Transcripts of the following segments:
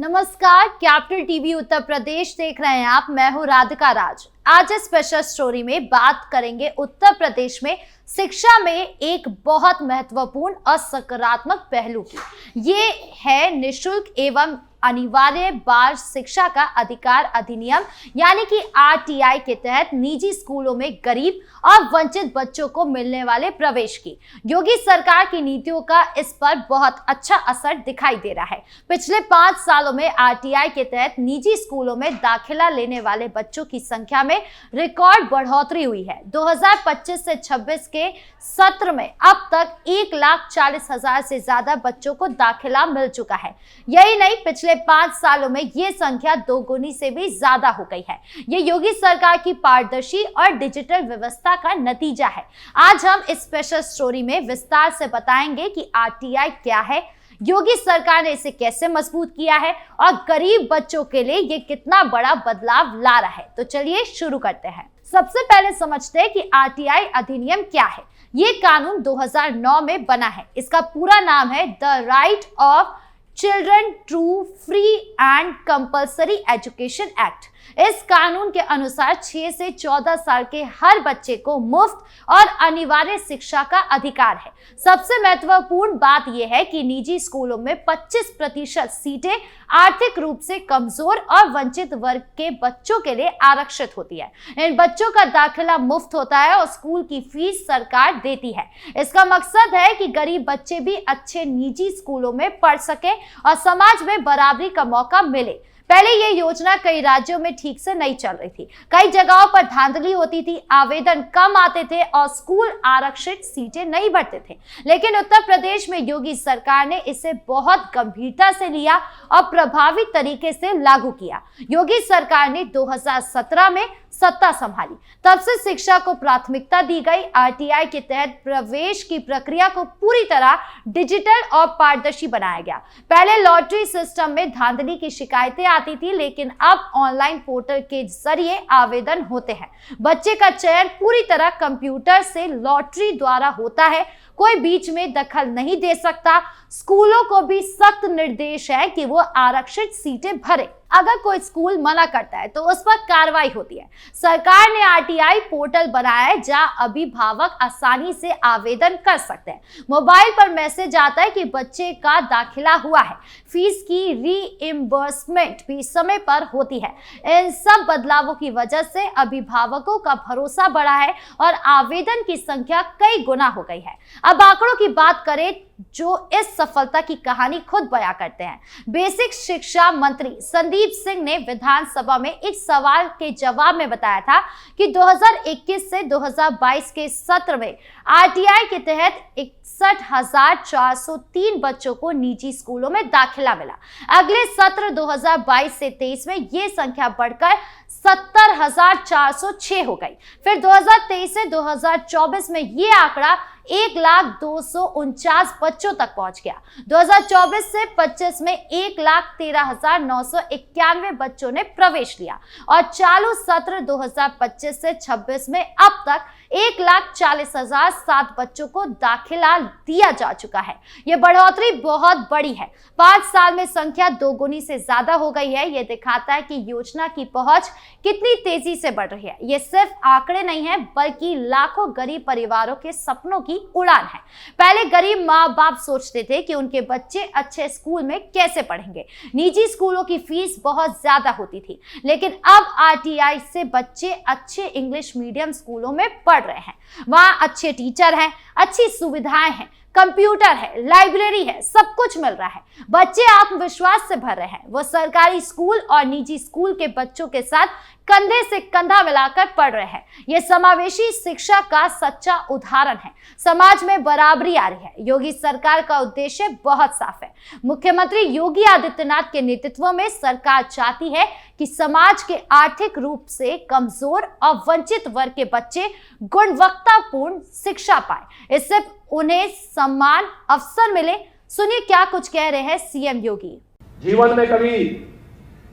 नमस्कार, capital TV Uttar Pradesh देख रहे हैं आप। मैं हूं राधिका राज। आज इस स्पेशल स्टोरी में बात करेंगे उत्तर प्रदेश में शिक्षा में एक बहुत महत्वपूर्ण और सकारात्मक पहलू की। ये है निःशुल्क एवं अनिवार्य बाल शिक्षा का अधिकार अधिनियम यानी कि आरटीआई के तहत निजी स्कूलों में गरीब और वंचित बच्चों को मिलने वाले प्रवेश की योगी सरकार की नीतियों का इस पर बहुत अच्छा असर दिखाई दे रहा है। पिछले 5 सालों में आरटीआई के तहत निजी स्कूलों में दाखिला लेने वाले बच्चों की संख्या में रिकॉर्ड बढ़ोतरी हुई है। 2025 से 26 के सत्र में अब तक 1,40,000 से ज्यादा बच्चों को दाखिला मिल चुका है। यही नहीं, पिछले 5 सालों में ये संख्या दोगुनी से भी ज्यादा हो गई है। ये योगी सरकार की पारदर्शी और डिजिटल व्यवस्था का नतीजा है। आज हम इस स्पेशल स्टोरी में विस्तार से बताएंगे कि आरटीआई क्या है, योगी सरकार ने इसे कैसे मजबूत किया है और गरीब बच्चों के लिए ये कितना बड़ा बदलाव ला रहा है। तो चलिए शुरू करते हैं। सबसे पहले समझते हैं कि आरटीआई अधिनियम क्या है। ये कानून 2009 में बना है। इसका पूरा नाम है the right of children to free and compulsory education act. इस कानून के अनुसार 6 से 14 साल के हर बच्चे को मुफ्त और अनिवार्य शिक्षा का अधिकार है। सबसे महत्वपूर्ण बात यह है कि निजी स्कूलों में 25% सीटें आर्थिक रूप से कमजोर और वंचित वर्ग के बच्चों के लिए आरक्षित होती है। इन बच्चों का दाखिला मुफ्त होता है और स्कूल की फीस सरकार देती है। इसका मकसद है कि गरीब बच्चे भी अच्छे निजी स्कूलों में पढ़ सके और समाज में बराबरी का मौका मिले। पहले ये योजना कई राज्यों में ठीक से नहीं चल रही थी। कई जगहों पर धांधली होती थी, आवेदन कम आते थे और स्कूल आरक्षित सीटें नहीं भरते थे। लेकिन उत्तर प्रदेश में योगी सरकार ने इसे बहुत गंभीरता से लिया और प्रभावी तरीके से लागू किया। योगी सरकार ने 2017 में सत्ता संभाली, तब से शिक्षा को प्राथमिकता दी गई। आरटीआई के तहत प्रवेश की प्रक्रिया को पूरी तरह डिजिटल और पारदर्शी बनाया गया। पहले लॉटरी सिस्टम में धांधली की शिकायतें आती थी, लेकिन अब ऑनलाइन पोर्टल के जरिए आवेदन होते हैं। बच्चे का चयन पूरी तरह कंप्यूटर से लॉटरी द्वारा होता है, कोई बीच में दखल नहीं दे सकता। स्कूलों को भी सख्त निर्देश है कि वो आरक्षित सीटें भरे। अगर कोई स्कूल मना करता है तो उस पर कार्रवाई होती है। सरकार ने आरटीआई पोर्टल बनाया है जहां अभिभावक आसानी से आवेदन कर सकते हैं। मोबाइल पर मैसेज आता है कि बच्चे का दाखिला हुआ है। फीस की रीइंबर्समेंट भी समय पर होती है। इन सब बदलावों की वजह से अभिभावकों का भरोसा बढ़ा है और आवेदन की संख्या कई गुना हो गई है। अब आंकड़ों की बात करें जो इस सफलता की कहानी खुद बयां करते हैं। बेसिक शिक्षा मंत्री संदीप सिंह ने विधानसभा में एक सवाल के जवाब में बताया था कि 2021 से 2022 के सत्र में आरटीआई के तहत 61,403 बच्चों को निजी स्कूलों में दाखिला मिला। अगले सत्र 2022 से 23 में ये संख्या बढ़कर 70,406 हो गई। फिर 2023 से 2024 में ये आंकड़ा 1,249 बच्चों तक पहुंच गया। 2024 से 25 में 1,13,991 बच्चों ने प्रवेश लिया और चालू सत्र 2025 से 26 में अब तक 1,40,007 बच्चों को दाखिला दिया जा चुका है। ये बढ़ोतरी बहुत बड़ी है। 5 साल में संख्या दोगुनी से ज्यादा हो गई है। ये दिखाता है कि योजना की पहुंच कितनी तेजी से बढ़ रही है। ये सिर्फ आंकड़े नहीं है, बल्कि लाखों गरीब परिवारों के सपनों की उड़ान है। पहले गरीब माँ बाप सोचते थे कि उनके बच्चे अच्छे स्कूल में कैसे पढ़ेंगे। निजी स्कूलों की फीस बहुत ज्यादा होती थी, लेकिन अब आरटीआई से बच्चे अच्छे इंग्लिश मीडियम स्कूलों में पढ़ रहे हैं। वहां अच्छे टीचर हैं, अच्छी सुविधाएं हैं, कंप्यूटर है, लाइब्रेरी है, सब कुछ मिल रहा है। बच्चे आत्मविश्वास से भर रहे हैं। वो सरकारी स्कूल और निजी स्कूल के बच्चों के साथ कंधे से कंधा मिलाकर पढ़ रहे हैं। ये समावेशी शिक्षा का सच्चा उदाहरण है। समाज में बराबरी आ रही है। योगी सरकार का उद्देश्य बहुत साफ है। मुख्यमंत्री योगी आदित्यनाथ के नेतृत्व में सरकार चाहती है कि समाज के आर्थिक रूप से कमजोर और वंचित वर्ग के बच्चे गुणवत्तापूर्ण शिक्षा पाए। इससे उन्हें सम्मान अवसर मिले। सुनिए क्या कुछ कह रहे हैं सीएम योगी। जीवन में कभी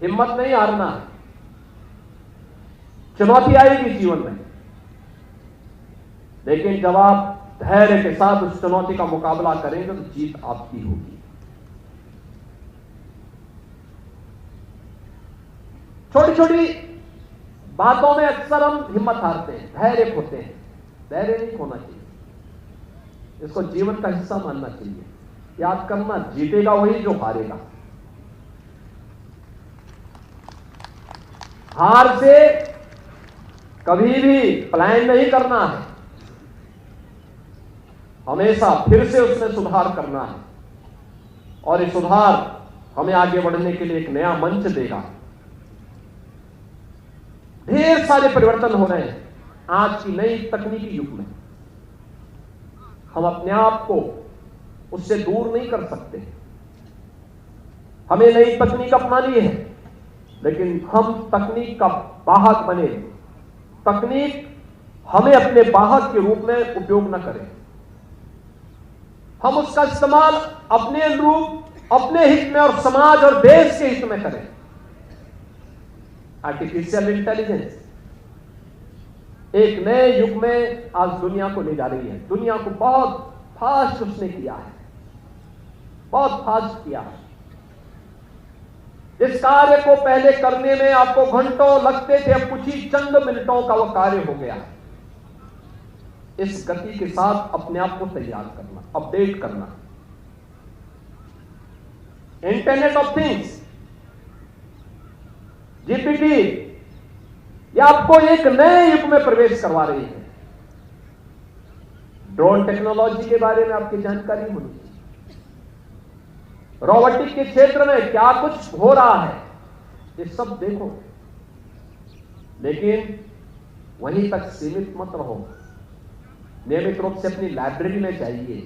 हिम्मत नहीं हारना। चुनौती आएगी जीवन में, लेकिन जब आप धैर्य के साथ उस चुनौती का मुकाबला करेंगे तो जीत आपकी होगी। छोटी छोटी बातों में अक्सर हम हिम्मत हारते हैं, धैर्य खोते हैं। धैर्य नहीं खोना चाहिए, इसको जीवन का हिस्सा मानना चाहिए। याद करना, जीतेगा वही जो हारेगा। हार से कभी भी प्लान नहीं करना है, हमेशा फिर से उसमें सुधार करना है, और ये सुधार हमें आगे बढ़ने के लिए एक नया मंच देगा। ढेर सारे परिवर्तन हो रहे हैं आज की नई तकनीकी युग में। हम अपने आप को उससे दूर नहीं कर सकते। हमें नई तकनीक अपनानी है, लेकिन हम तकनीक का वाहक बने, तकनीक हमें अपने वाहक के रूप में उपयोग न करें। हम उसका इस्तेमाल अपने अनुरूप, अपने हित में और समाज और देश के हित में करें। आर्टिफिशियल इंटेलिजेंस एक नए युग में आज दुनिया को ले जा रही है। दुनिया को बहुत फास्ट उसने किया है, बहुत फास्ट किया है। इस कार्य को पहले करने में आपको घंटों लगते थे, अब कुछ ही चंद मिनटों का वह कार्य हो गया है। इस गति के साथ अपने आप को तैयार करना, अपडेट करना। इंटरनेट ऑफ थिंग्स, जीपीटी, ये आपको एक नए युग में प्रवेश करवा रही है। ड्रोन टेक्नोलॉजी के बारे में आपकी जानकारी होनी चाहिए। रोबोटिक के क्षेत्र में क्या कुछ हो रहा है, ये सब देखो, लेकिन वहीं तक सीमित मत रहो। नियमित रूप से अपनी लाइब्रेरी में जाइए,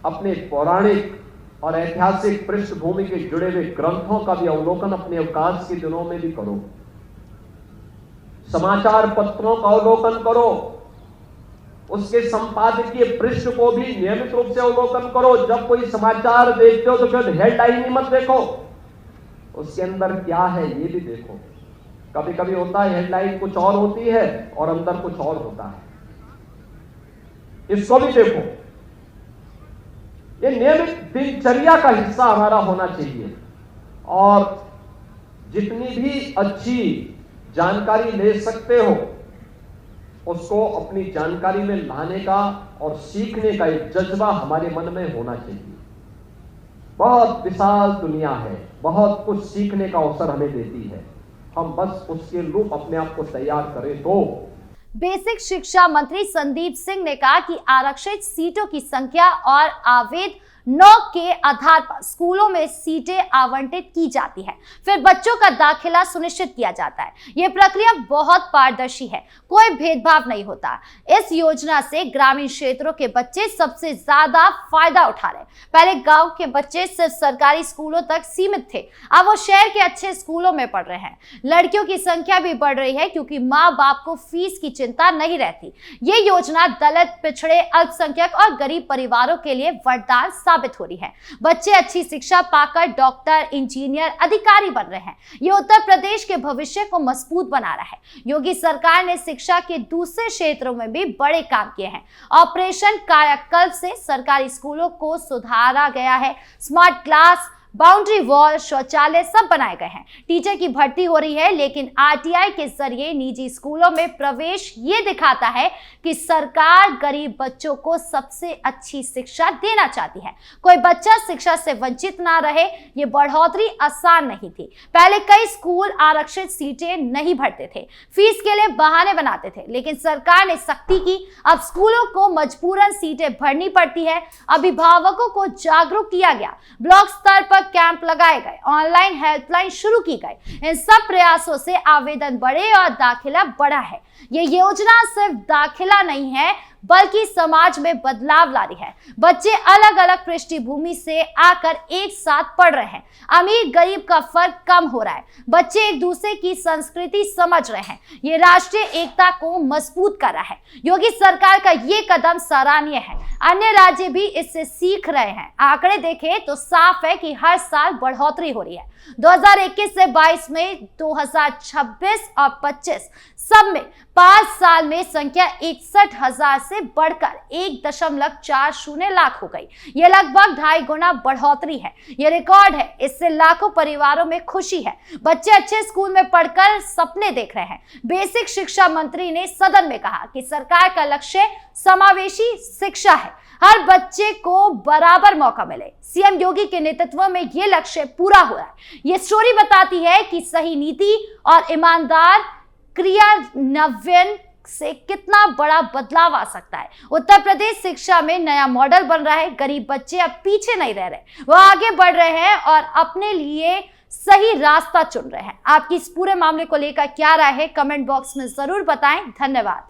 अपने पौराणिक और ऐतिहासिक पृष्ठभूमि के जुड़े हुए ग्रंथों का भी अवलोकन अपने अवकाश के दिनों में भी करो। समाचार पत्रों का अवलोकन करो, उसके संपादकीय पृष्ठ को भी नियमित रूप से अवलोकन करो। जब कोई समाचार देखते हो तो केवल हेडलाइन ही मत देखो, उसके अंदर क्या है ये भी देखो। कभी कभी होता है हेडलाइन कुछ और होती है और अंदर कुछ और होता है, इसको भी देखो। ये नियमित दिनचर्या का हिस्सा हमारा होना चाहिए, और जितनी भी अच्छी जानकारी ले सकते हो उसको अपनी जानकारी में लाने का और सीखने का एक जज्बा हमारे मन में होना चाहिए। बहुत विशाल दुनिया है, बहुत कुछ सीखने का अवसर हमें देती है, हम बस उसके अनुरूप अपने आप को तैयार करें तो। बेसिक शिक्षा मंत्री संदीप सिंह ने कहा कि आरक्षित सीटों की संख्या और आवेदन के आधार पर स्कूलों में सीटें आवंटित की जाती है, फिर बच्चों का दाखिला सुनिश्चित किया जाता है। यह प्रक्रिया बहुत पारदर्शी है, कोई भेदभाव नहीं होता। इस योजना से ग्रामीण क्षेत्रों के बच्चे सबसे ज्यादा फायदा उठा रहे। पहले गांव के बच्चे सिर्फ सरकारी स्कूलों तक सीमित थे, अब वो शहर के अच्छे स्कूलों में पढ़ रहे हैं। लड़कियों की संख्या भी बढ़ रही है क्योंकि माँ बाप को फीस की चिंता नहीं रहती। ये योजना दलित, पिछड़े, अल्पसंख्यक और गरीब परिवारों के लिए वरदान साबित हो रही है। बच्चे अच्छी शिक्षा पाकर डॉक्टर, इंजीनियर, अधिकारी बन रहे हैं। ये उत्तर प्रदेश के भविष्य को मजबूत बना रहा है। योगी सरकार ने शिक्षा के दूसरे क्षेत्रों में भी बड़े काम किए हैं। ऑपरेशन कायाकल्प से सरकारी स्कूलों को सुधारा गया है। स्मार्ट क्लास, बाउंड्री वॉल, शौचालय सब बनाए गए हैं। टीचर की भर्ती हो रही है, लेकिन आरटीआई के जरिए निजी स्कूलों में प्रवेश ये दिखाता है कि सरकार गरीब बच्चों को सबसे अच्छी शिक्षा देना चाहती है। कोई बच्चा शिक्षा से वंचित ना रहे, ये बढ़ोतरी आसान नहीं थी। पहले कई स्कूल आरक्षित सीटें नहीं भरते थे, फीस के लिए बहाने बनाते थे, लेकिन सरकार ने सख्ती की। अब स्कूलों को मजबूरन सीटें भरनी पड़ती है। अभिभावकों को जागरूक किया गया, ब्लॉक स्तर पर कैंप लगाए गए, ऑनलाइन हेल्पलाइन शुरू की गई। इन सब प्रयासों से आवेदन बढ़े और दाखिला बढ़ा है। ये योजना सिर्फ दाखिला नहीं है, बल्कि समाज में बदलाव ला रही है। बच्चे अलग अलग पृष्ठभूमि से आकर एक साथ पढ़ रहे हैं। अमीर गरीब का फर्क कम हो रहा है। बच्चे एक दूसरे की संस्कृति समझ रहे हैं। ये राष्ट्रीय एकता को मजबूत कर रहा है। योगी सरकार का ये कदम सराहनीय है। अन्य राज्य भी इससे सीख रहे हैं। आंकड़े देखें तो साफ है कि हर साल बढ़ोतरी हो रही है। 2021 से 22 में 2026 और 25 सब में 5 साल में संख्या 61,000 से बढ़कर 1.40 लाख हो गई। यह लगभग 2.5 गुना बढ़ोतरी है। यह रिकॉर्ड है। इससे लाखों परिवारों में खुशी है। बच्चे अच्छे स्कूल में पढ़कर सपने देख रहे हैं। बेसिक शिक्षा मंत्री ने सदन में कहा कि सरकार का लक्ष्य समावेशी शिक्षा है, हर बच्चे को बराबर मौका मिले। सीएम योगी के नेतृत्व में यह लक्ष्य पूरा हो रहा है। यह स्टोरी बताती है कि सही नीति और ईमानदार क्रियान्वयन से कितना बड़ा बदलाव आ सकता है। उत्तर प्रदेश शिक्षा में नया मॉडल बन रहा है। गरीब बच्चे अब पीछे नहीं रह रहे, वो आगे बढ़ रहे हैं और अपने लिए सही रास्ता चुन रहे हैं। आपकी इस पूरे मामले को लेकर क्या राय है, कमेंट बॉक्स में जरूर बताएं। धन्यवाद।